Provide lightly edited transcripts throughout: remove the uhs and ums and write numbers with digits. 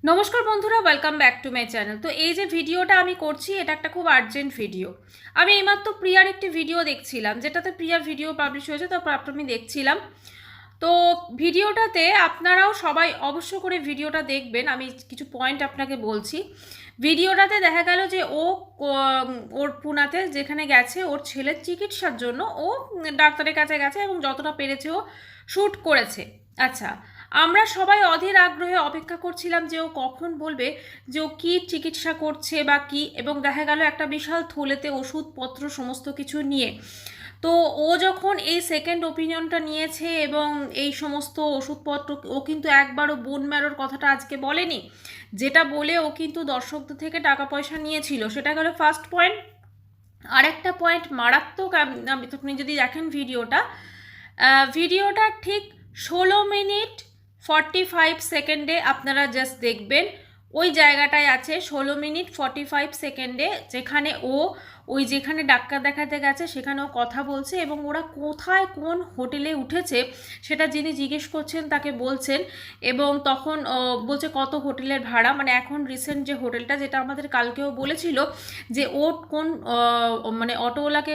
নমস্কার বন্ধুরা, welcome back to my channel. তো এই যে ভিডিওটা আমি করছি, এটা একটা খুব আর্জেন্ট ভিডিও। আমি এইমাত্র প্রিয়ার একটি ভিডিও দেখছিলাম, যেটাতে প্রিয়ার ভিডিও পাবলিশ হয়েছে, তারপর আমি দেখছিলাম। তো ভিডিওটাতে আপনারাও সবাই অবশ্য করে ভিডিওটা দেখবেন, আমি কিছু পয়েন্ট আপনাকে বলছি। ভিডিওটাতে দেখা গেল যে ওর পুনাতে যেখানে গেছে ওর ছেলের চিকিৎসার জন্য, ও ডাক্তারের কাছে গেছে এবং যতটা পেরেছে ও শ্যুট করেছে। আচ্ছা, আমরা সবাই অধীর আগ্রহে অপেক্ষা করছিলাম যে ও কখন বলবে যে ও কী চিকিৎসা করছে বা কী, এবং দেখা গেল একটা বিশাল থলেতে ওষুধপত্র সমস্ত কিছু নিয়ে। তো ও যখন এই সেকেন্ড ওপিনিয়নটা নিয়েছে এবং এই সমস্ত ওষুধপত্র, ও কিন্তু একবারও বোন ম্যারোর কথাটা আজকে বলেনি, যেটা বলে ও কিন্তু দর্শকদের থেকে টাকা পয়সা নিয়েছিল। সেটা গেল ফার্স্ট পয়েন্ট। আরেকটা পয়েন্ট মারাত্মক, আপনি যদি দেখেন ভিডিওটা ঠিক 16 মিনিট 45 সেকেন্ডে আপনারা জাস্ট দেখবেন। ওই জায়গাটায় আছে 16 মিনিট 45 সেকেন্ডে, যেখানে যেখানে ডাক্তার দেখাতে গেছে সেখানেও কথা বলছে, এবং ওরা কোথায় কোন হোটেলে উঠেছে সেটা যিনি জিজ্ঞেস করছেন তাকে বলছেন। এবং তখন বলছে কত হোটেলের ভাড়া, মানে এখন রিসেন্ট যে হোটেলটা, যেটা আমাদের কালকেও বলেছিল যে ও কোন মানে অটোওয়ালাকে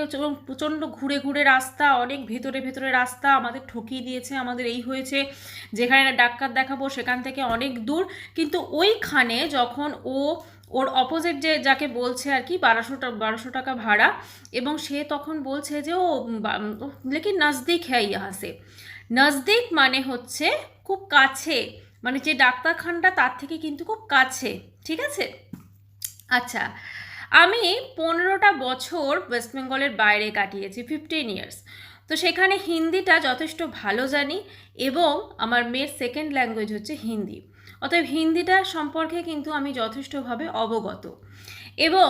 প্রচণ্ড ঘুরে ঘুরে রাস্তা, অনেক ভেতরে ভেতরে রাস্তা, আমাদের ঠকিয়ে দিয়েছে, আমাদের এই হয়েছে, যেখানে ডাক্তার দেখাবো সেখান থেকে অনেক দূর। কিন্তু ওইখানে যখন ওর অপোজিট যে যাকে বলছে আর কি 1200 টাকা ভাড়া, এবং সে তখন বলছে যে লেকিন নজদিক হ্যাঁ ইহাঁ সে। নজদিক মানে হচ্ছে খুব কাছে, মানে যে ডাক্তারখানটা তার থেকে কিন্তু খুব কাছে, ঠিক আছে। আচ্ছা, আমি 15টা বছর ওয়েস্ট বেঙ্গলের বাইরে কাটিয়েছি, 15 ইয়ার্স। তো সেখানে হিন্দিটা যথেষ্ট ভালো জানি, এবং আমার মেয়ের সেকেন্ড ল্যাঙ্গুয়েজ হচ্ছে হিন্দি। অতএব হিন্দিটা সম্পর্কে কিন্তু আমি যথেষ্টভাবে অবগত। এবং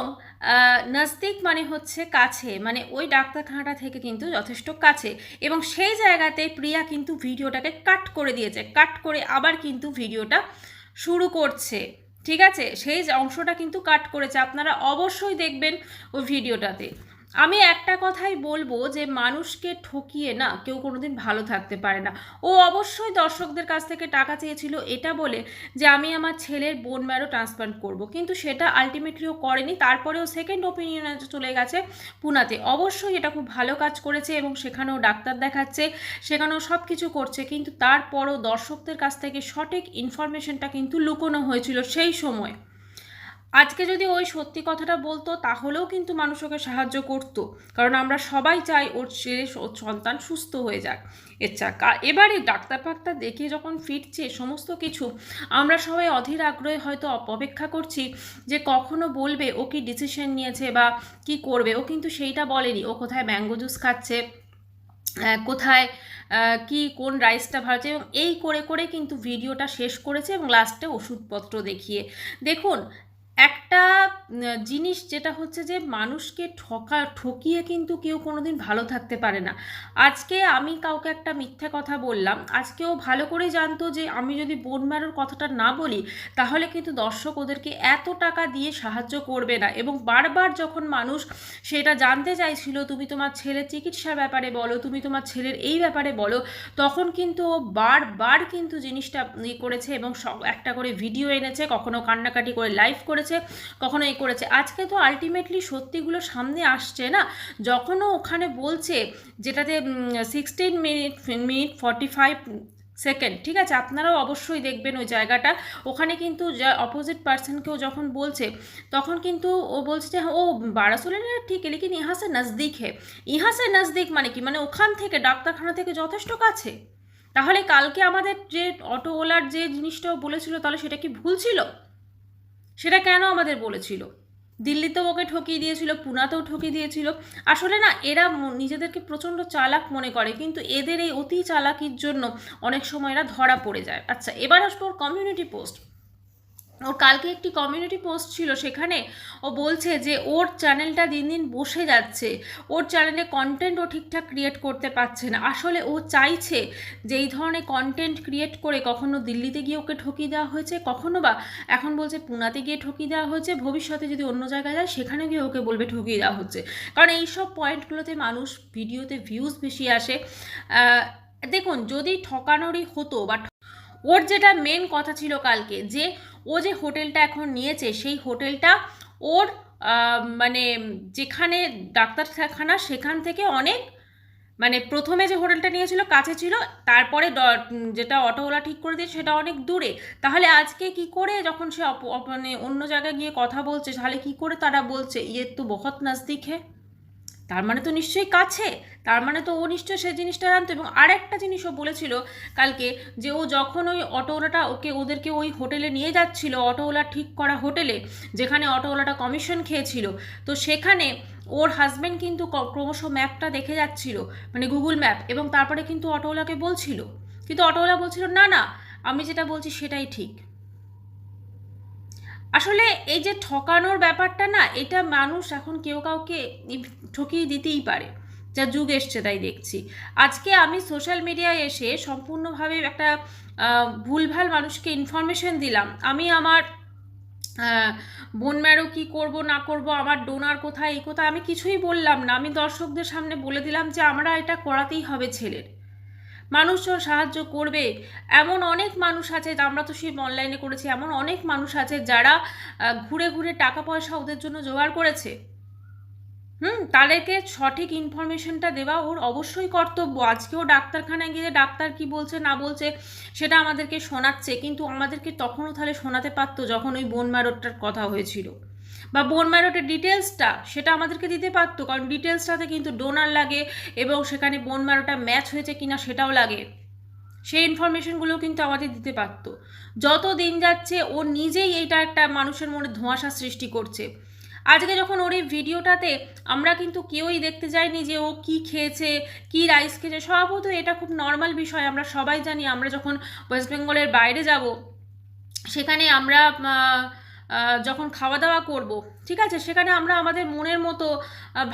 নজদিক মানে হচ্ছে কাছে, মানে ওই ডাক্তারখানাটা থেকে কিন্তু যথেষ্ট কাছে। এবং সেই জায়গাতে প্রিয়া কিন্তু ভিডিওটাকে কাট করে দিয়েছে, কাট করে আবার কিন্তু ভিডিওটা শুরু করছে, ঠিক আছে। সেই অংশটা কিন্তু কাট করেছে, আপনারা অবশ্যই দেখবেন ওই ভিডিওটাতে। আমি একটা কথাই বলবো যে মানুষকে ঠকিয়ে না কেউ কোনোদিন ভালো থাকতে পারে না। ও অবশ্যই দর্শকদের কাছ থেকে টাকা চেয়েছিল এটা বলে যে আমি আমার ছেলের বোন ম্যারো ট্রান্সপ্লান্ট করব, কিন্তু সেটা আলটিমেটলি ও করেনি। তারপরেও সেকেন্ড ওপিনিয়নে চলে গেছে পুনাতে। অবশ্যই এটা খুব ভালো কাজ করেছে, এবং সেখানেও ডাক্তার দেখাচ্ছে, সেখানেও সব কিছু করছে, কিন্তু তারপরও দর্শকদের কাছ থেকে সঠিক ইনফরমেশনটা কিন্তু লুকোনো হয়েছিল সেই সময়। আজকে যদি ওই সত্যি কথাটা বলতো তাহলেও কিন্তু মানুষ ওকে সাহায্য করতো, কারণ আমরা সবাই চাই ওর ছেলে ওর সন্তান সুস্থ হয়ে যাক। আচ্ছা, এবারে ডাক্তার ফাক্তার দেখিয়ে যখন ফিরছে সমস্ত কিছু, আমরা সবাই অধীর আগ্রহে হয়তো অপেক্ষা করছি যে কখনো বলবে ও কি ডিসিশন নিয়েছে বা কি করবে। ও কিন্তু সেইটা বলেনি, ও কোথায় ম্যাঙ্গো জুস খাচ্ছে, কোথায় কি কোন রাইসটা ভাজছে, এবং এই করে করে কিন্তু ভিডিওটা শেষ করেছে, এবং লাস্টে ওষুধপত্র দেখিয়ে। দেখুন, একটা জিনিস যেটা হচ্ছে যে মানুষকে ঠকিয়ে কিন্তু কেউ কোনোদিন ভালো থাকতে পারে না। আজকে আমি কাউকে একটা মিথ্যে কথা বললাম, আজকেও ভালো করে জানতো যে আমি যদি বোন ম্যারোর কথাটা না বলি তাহলে কিন্তু দর্শক ওদেরকে এত টাকা দিয়ে সাহায্য করবে না। এবং বারবার যখন মানুষ সেটা জানতে চাইছিল, তুমি তোমার ছেলের চিকিৎসার ব্যাপারে বলো, তুমি তোমার ছেলের এই ব্যাপারে বলো, তখন কিন্তু ও বারবার কিন্তু জিনিসটা করেছে, এবং সব একটা করে ভিডিও এনেছে, কখনো কান্নাকাটি করে লাইভ করেছে, কখনো এই করেছে। আজকে তো আলটিমেটলি সত্যিগুলো সামনে আসছে না। যখনও ওখানে বলছে, যেটাতে 16 মিনিট 45 সেকেন্ড, ঠিক আছে, আপনারাও অবশ্যই দেখবেন ওই জায়গাটা। ওখানে কিন্তু যা অপোজিট পার্সনকেও যখন বলছে, তখন কিন্তু ও বলছে যে ও 1200 না, ঠিক লেকিন ইহা সে নজদিক হে। ইহা সে নজদিক মানে কি, মানে ওখান থেকে ডাক্তারখানা থেকে যথেষ্ট কাছে। তাহলে কালকে আমাদের যে অটোওয়ালার যে জিনিসটাও বলেছিল, তাহলে সেটা কি ভুল ছিল? সেটা কেন আমাদের বলেছিল? দিল্লিতেও ওকে ঠকিয়ে দিয়েছিল, পুনাতেও ঠকিয়ে দিয়েছিল। আসলে না, এরা নিজেদেরকে প্রচণ্ড চালাক মনে করে, কিন্তু এদের এই অতি চালাকির জন্য অনেক সময় এরা ধরা পড়ে যায়। আচ্ছা, এবার আসবো ওর কমিউনিটি পোস্ট। ওর কালকে একটি কমিউনিটি পোস্ট ছিল, সেখানে ও বলছে যে ওর চ্যানেলটা দিন দিন বসে যাচ্ছে, ওর চ্যানেলে কন্টেন্ট ও ঠিকঠাক ক্রিয়েট করতে পারছে না। আসলে ও চাইছে যে এই ধরনের কন্টেন্ট ক্রিয়েট করে, কখনো দিল্লিতে গিয়ে ওকে ঠকিয়ে দেওয়া হয়েছে, কখনো বা এখন বলছে পুনাতে গিয়ে ঠকিয়ে দেওয়া হয়েছে, ভবিষ্যতে যদি অন্য জায়গায় যায় সেখানে গিয়ে ওকে বলবে ঠকিয়ে দেওয়া হচ্ছে। কারণ এইসব পয়েন্টগুলোতে মানুষ ভিডিওতে ভিউজ বেশি আসে। দেখুন, যদি ঠকানোরই হতো বা ওর যেটা মেন কথা ছিল কালকে, যে ও যে হোটেলটা এখন নিয়েছে সেই হোটেলটা ওর মানে যেখানে ডাক্তারখানা সেখান থেকে অনেক, মানে প্রথমে যে হোটেলটা নিয়েছিল কাছে ছিল, তারপরে যেটা অটোওয়ালা ঠিক করে দিয়েছে সেটা অনেক দূরে। তাহলে আজকে কি করে যখন সে মানে অন্য জায়গায় গিয়ে কথা বলছে, তাহলে কি করে তারা বলছে ইয়ে তো বহুত নজদিক হে, তার মানে তো নিশ্চয়ই কাছে, তার মানে তো ও নিশ্চয়ই সেই জিনিসটা জানতো। এবং আরেকটা জিনিসও বলেছিল কালকে, যে ও যখন ওই অটোওয়ালাটা ওদেরকে ওই হোটেলে নিয়ে যাচ্ছিল, অটোওয়ালা ঠিক করা হোটেলে, যেখানে অটোওয়ালাটা কমিশন খেয়েছিল, তো সেখানে ওর হাজব্যান্ড কিন্তু ক্রমশ ম্যাপটা দেখে যাচ্ছিল, মানে গুগল ম্যাপ, এবং তারপরে কিন্তু অটোওয়ালাকে বলছিল, কিন্তু অটোওয়ালা বলছিল না না আমি যেটা বলছি সেটাই ঠিক। আসলে এই যে ঠকানোর ব্যাপারটা না, এটা মানুষ এখন কেউ কাউকে ঠকিয়ে দিতেই পারে, যা যুগ এসছে তাই দেখছি। আজকে আমি সোশ্যাল মিডিয়ায় এসে সম্পূর্ণভাবে একটা ভুলভাল মানুষকে ইনফরমেশন দিলাম। আমি আমার বোন ম্যারো কী করব না করব, আমার ডোনার কোথায়, এই কোথায়, আমি কিছুই বললাম না। আমি দর্শকদের সামনে বলে দিলাম যে আমরা এটা করাতেই হবে ছেলের, মানুষজন সাহায্য করবে। এমন অনেক মানুষ আছে, আমরা তো সেই অনলাইনে করেছি, এমন অনেক মানুষ আছে যারা ঘুরে ঘুরে টাকা পয়সা ওদের জন্য জোগাড় করেছে। তাদেরকে সঠিক ইনফরমেশনটা দেওয়া ওর অবশ্যই কর্তব্য। আজকেও ডাক্তারখানায় গিয়ে ডাক্তার কি বলছে না বলছে সেটা আমাদেরকে শোনাচ্ছে, কিন্তু আমাদেরকে তখনও তাহলে শোনাতে পারতো যখন ওই বোন ম্যারোটার কথা হয়েছিল, বা বোন ম্যারোটের ডিটেলসটা সেটা আমাদেরকে দিতে পারতো, কারণ ডিটেলসটাতে কিন্তু ডোনার লাগে এবং সেখানে বোন ম্যারোটা ম্যাচ হয়েছে কিনা সেটাও লাগে, সেই ইনফরমেশনগুলোও কিন্তু আমাদের দিতে পারতো। যত দিন যাচ্ছে ও নিজেই এইটা একটা মানুষের মনে ধোঁয়াশা সৃষ্টি করছে। আজকে যখন ওর এই ভিডিওটাতে আমরা কিন্তু কেউই দেখতে যাইনি যে ও কি খেয়েছে, কি রাইস খেয়েছে, স্বভাবত এটা খুব নর্মাল বিষয়, আমরা সবাই জানি। আমরা যখন ওয়েস্ট বেঙ্গলের বাইরে যাব, সেখানে আমরা যখন খাওয়া দাওয়া করব, ঠিক আছে, সেখানে আমরা আমাদের মনের মতো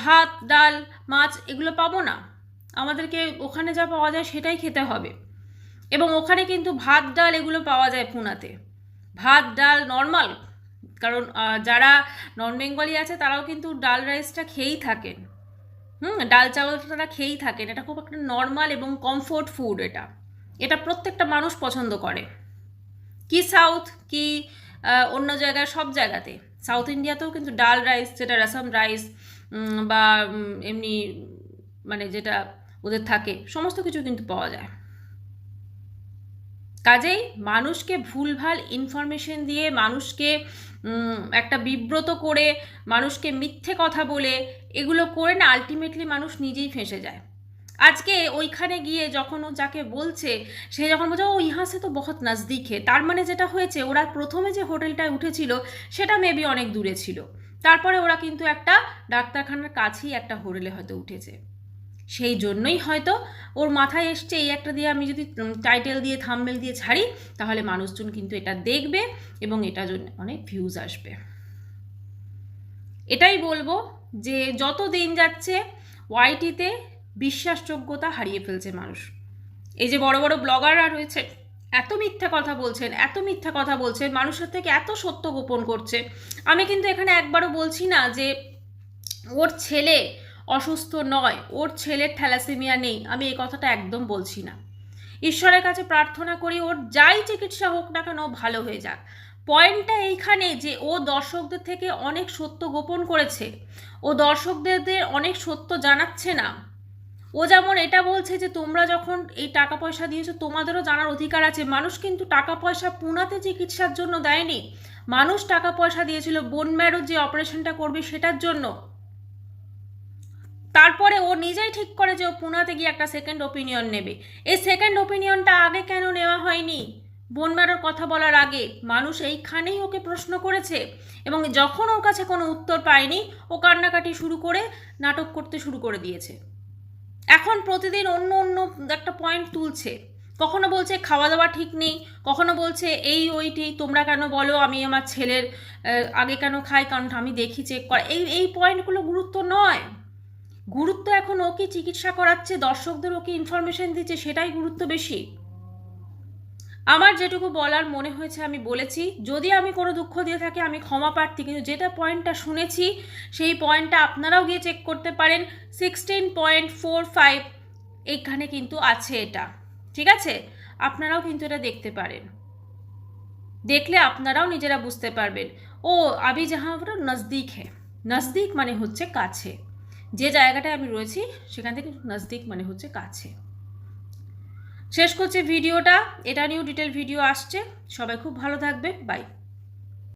ভাত ডাল মাছ এগুলো পাবো না, আমাদেরকে ওখানে যা পাওয়া যায় সেটাই খেতে হবে। এবং ওখানে কিন্তু ভাত ডাল এগুলো পাওয়া যায় পুনাতে, ভাত ডাল নর্মাল, কারণ যারা নন বেঙ্গলি আছে তারাও কিন্তু ডাল রাইসটা খেয়েই থাকেন, ডাল চাওয়ালটা তারা খেয়েই থাকেন, এটা খুব একটা নর্মাল এবং কমফোর্ট ফুড। এটা এটা প্রত্যেকটা মানুষ পছন্দ করে। কি সাউথ কি অন্য জায়গায়, সব জায়গাতে, সাউথ ইন্ডিয়াতেও কিন্তু ডাল রাইস, যেটা রসম রাইস বা এমনি মানে যেটা ওদের থাকে, সমস্ত কিছু কিন্তু পাওয়া যায়। কাজেই মানুষকে ভুলভাল ইনফরমেশন দিয়ে, মানুষকে একটা বিব্রত করে, মানুষকে মিথ্যে কথা বলে, এগুলো করে না আলটিমেটলি মানুষ নিজেই ফেঁসে যায়। আজকে ওইখানে গিয়ে যখন ও যাকে বলছে, সে যখন বলছে ও ইহা সে তো বহুত নজদিক হে, তার মানে যেটা হয়েছে ওরা প্রথমে যে হোটেলটায় উঠেছিল সেটা মেবি অনেক দূরে ছিল, তারপরে ওরা কিন্তু একটা ডাক্তারখানার কাছেই একটা হোটেলে হয়তো উঠেছে। সেই জন্যই হয়তো ওর মাথায় এসছে এই একটা দিয়ে আমি যদি টাইটেল দিয়ে থাম্বনেল দিয়ে ছাড়ি, তাহলে মানুষজন কিন্তু এটা দেখবে এবং এটার জন্য অনেক ভিউজ আসবে। এটাই বলবো যে যত দিন যাচ্ছে ওয়াইটিতে বিশ্বাসযোগ্যতা হারিয়ে ফেলছে মানুষ। এই যে বড় বড় ব্লগাররা রয়েছে, এত মিথ্যা কথা বলছেন, এত মিথ্যা কথা বলছেন, মানুষের থেকে এত সত্য গোপন করছে। আমি কিন্তু এখানে একবারও বলছি না যে ওর ছেলে অসুস্থ নয়, ওর ছেলের থ্যালাসেমিয়া নেই, আমি এই কথাটা একদম বলছি না। ঈশ্বরের কাছে প্রার্থনা করি ওর যাই চিকিৎসা হোক না কেন ভালো হয়ে যাক। পয়েন্টটা এইখানে যে ও দর্শকদের থেকে অনেক সত্য গোপন করেছে, ও দর্শকদের অনেক সত্য জানাচ্ছে না। ও যেমন এটা বলছে যে তোমরা যখন এই টাকা পয়সা দিয়েছো তোমাদেরও জানার অধিকার আছে। মানুষ কিন্তু টাকা পয়সা পুনাতে চিকিৎসার জন্য দেয়নি, মানুষ টাকা পয়সা দিয়েছিল বোন ম্যারো যে অপারেশনটা করবে সেটার জন্য। তারপরে ও নিজেই ঠিক করে যে ও পুনাতে গিয়ে একটা সেকেন্ড ওপিনিয়ন নেবে। এই সেকেন্ড ওপিনিয়নটা আগে কেন নেওয়া হয়নি? বোন ম্যারোর কথা বলার আগে মানুষ এইখানেই ওকে প্রশ্ন করেছে, এবং যখন ওর কাছে কোনো উত্তর পায়নি ও কান্নাকাটি শুরু করে নাটক করতে শুরু করে দিয়েছে। এখন প্রতিদিন অন্য অন্য একটা পয়েন্ট তুলছে, কখনো বলছে খাওয়া দাওয়া ঠিক নেই, কখনো বলছে এই ওইটি, তোমরা কেন বলো আমি আমার ছেলের আগে কেন খাই, কারণ আমি দেখি চেক করা, এই পয়েন্টগুলো গুরুত্ব নয়। গুরুত্ব এখন ওকে চিকিৎসা করাচ্ছে, দর্শকদের ওকে ইনফরমেশন দিচ্ছে, সেটাই গুরুত্ব বেশি। আমার যেটুকু বলার মনে হয়েছে আমি বলেছি, যদি আমি কোনো দুঃখ দিয়ে থাকি আমি ক্ষমা প্রার্থী, কিন্তু যেটা পয়েন্টটা শুনেছি সেই পয়েন্টটা আপনারাও গিয়ে চেক করতে পারেন। 16.45 এইখানে কিন্তু আছে এটা, ঠিক আছে। আপনারাও কিন্তু এটা দেখতে পারেন। দেখলে আপনারাও নিজেরা বুঝতে পারবেন ও আবি যাহা পর নজদিক হে, নজদিক মানে হচ্ছে কাছে, যে জায়গাটায় আমি রয়েছি সেখান থেকে নজদিক মানে হচ্ছে কাছে। শেষ করছে ভিডিওটা, এটা নিয়েও ডিটেল ভিডিও আসছে। সবাই খুব ভালো থাকবেন, বাই।